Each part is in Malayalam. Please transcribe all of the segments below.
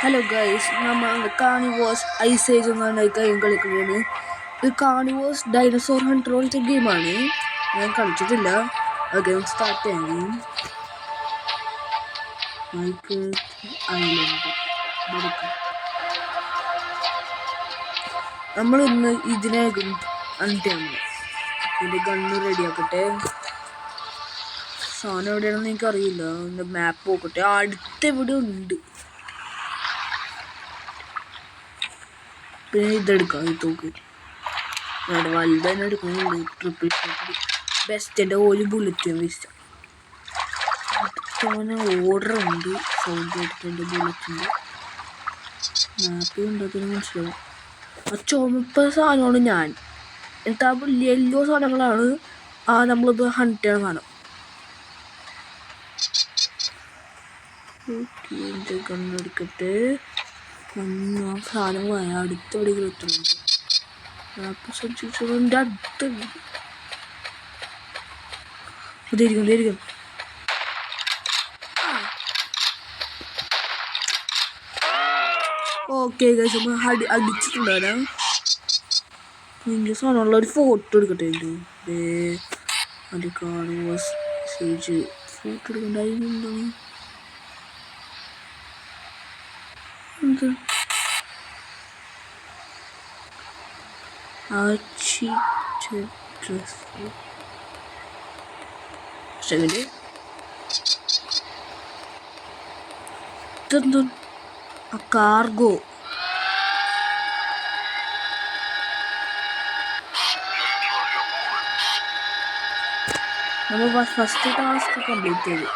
ഹലോ ഗൈസ്, നമ്മൾ കാർണിവേഴ്സ് ഐസ് ഏജ് എന്നാണ് ഗെയിം കളിക്കുന്നത്. ഇത് കാർണിവേഴ്സ് ഡൈനസോർ ഹണ്ടർ പോലത്തെ ഗെയിമാണ്. ഞാൻ കളിച്ചിട്ടില്ല. ഗെയിം സ്റ്റാർട്ട് ചെയ്യാൻ നമ്മൾ ഇന്ന് ഇതിനെ അണ്ടിയാണ്. ഇതിൻ്റെ ഗണ്ണ് റെഡിയാക്കട്ടെ. സാധനം എവിടെയാണെന്ന് എനിക്കറിയില്ല. എൻ്റെ മാപ്പ് നോക്കട്ടെ. അടുത്തെവിടെ ഉണ്ട്. പിന്നെ ഇതെടുക്കാം. ഈ തോക്ക് വലുതന്നെ എടുക്കുന്നുണ്ട്. ട്രിപ്പിൾ ബെസ്റ്റിൻ്റെ ഒരു ബുള്ളറ്റ് വേസ്റ്റ്. അടുത്തവനെ ഓർഡർ ഉണ്ട്. സൗണ്ട് എടുക്കേണ്ട ബുള്ളറ്റിൻ്റെ മാപ്പ് ഉണ്ടാക്കുന്ന മനസ്സിലാവും. ആ ചുമപ്പ സാധനമാണ് ഞാൻ. എന്നിട്ട് ആ യെല്ലോ സാധനങ്ങളാണ് നമ്മളിത് ഹണ്ട് ചെയ്യണ സാധനം. എൻ്റെ കണ്ണെടുക്കട്ടെ. സാധനം പോയ അടുത്തെവിടെയെങ്കിലും എത്തുന്നുണ്ട്. മാപ്പ് ശ്രദ്ധിച്ചതിൻ്റെ അടുത്ത് ഇരിക്കും. ഓക്കെ ഗൈസ്, നമ്മൾ അടിച്ചിട്ടുണ്ടാകാം. എൻ്റെ സാധനമുള്ള ഒരു ഫോട്ടോ എടുക്കട്ടെ. എൻ്റെ കാണുമ്പോൾ ഫോട്ടോ എടുക്കണ്ടായിരുന്നു. എന്ത് ഇതെന്തോ കാർഗോ. നമ്മൾ ഫസ്റ്റ് ടാസ്ക് കംപ്ലീറ്റ് ചെയ്തു.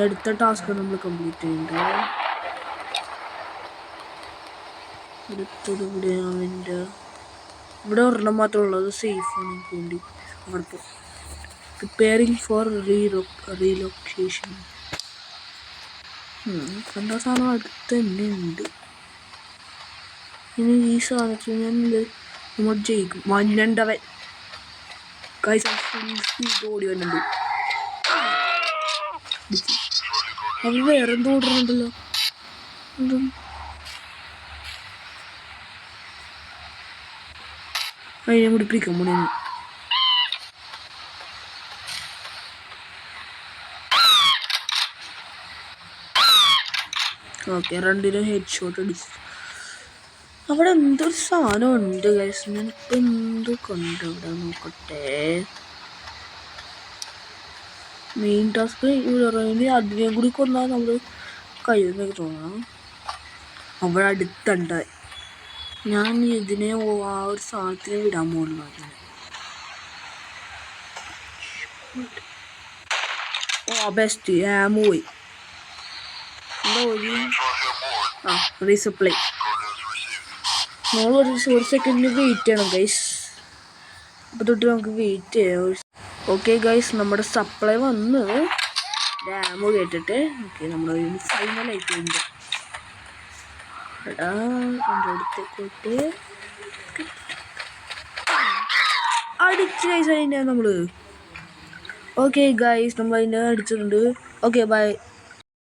അടുത്ത ടാസ്ക് നമ്മൾ കംപ്ലീറ്റ് ചെയ്യുന്നുണ്ട്. അടുത്തത് ഇവിടെയാണ്. ഇവിടെ ഒരെണ്ണം മാത്രമേ ഉള്ളത്. സേഫാണ് എനിക്ക് വേണ്ടി. അവിടെ പ്രിപ്പയറിങ് ഫോർ റീലൊക്കേഷൻ. കണ്ട സാധനം അടുത്ത് തന്നെ ഉണ്ട്. ഇനി ഈ സാധനത്തിൽ ഞാൻ നമ്മൾ ജയിക്കും. മഞ്ഞണ്ടവൻ സ്പീഡ് ഓടി വരുന്നുണ്ട്. അവൻ വേറെന്തോ ഓടുന്നുണ്ടല്ലോ. എന്തോ അതിനെ കൂടി പിടിക്കാൻ പോണേ. ഓക്കെ, രണ്ടിനും ഹെഡ് ഷോട്ട് അടിച്ചു. അവിടെ എന്തൊരു സാധനം ഉണ്ട് ഗൈസ്. ഞാനിപ്പോൾ എന്തോ കണ്ടു. അവിടെ നോക്കട്ടെ. മെയിൻ ടാസ്ക് ഇനി അതിനെ കൂടി കൊന്നാൽ നമ്മൾ കഴിയുന്നൊക്കെ തോന്നണം. അവിടെ അടുത്തുണ്ടായി. ഞാൻ ഇതിനെ ആ ഒരു സാധനത്തിനെ വിടാൻ പോകുന്നു. ബെസ്റ്റ് ആമോ പോയി. റീസപ്ലൈ. നമ്മൾ ഒരു സെക്കൻഡിന് വെയിറ്റ് ചെയ്യണം ഗൈസ്. അപ്പോൾ തൊട്ട് നമുക്ക് വെയിറ്റ് ചെയ്യാം. ഓക്കെ ഗൈസ്, നമ്മുടെ സപ്ലൈ വന്ന് ആമോ കേട്ടിട്ട്. ഓക്കെ, നമ്മൾ ഫൈനലായിട്ട് ഉണ്ട്. എൻ്റെ അടുത്തേക്കോട്ട് അടിച്ച് ഗൈസ് അതിൻ്റെ നമ്മൾ. ഓക്കെ ഗൈസ്, നമ്മൾ അതിൻ്റെ അടിച്ചിട്ടുണ്ട്. Okay bye.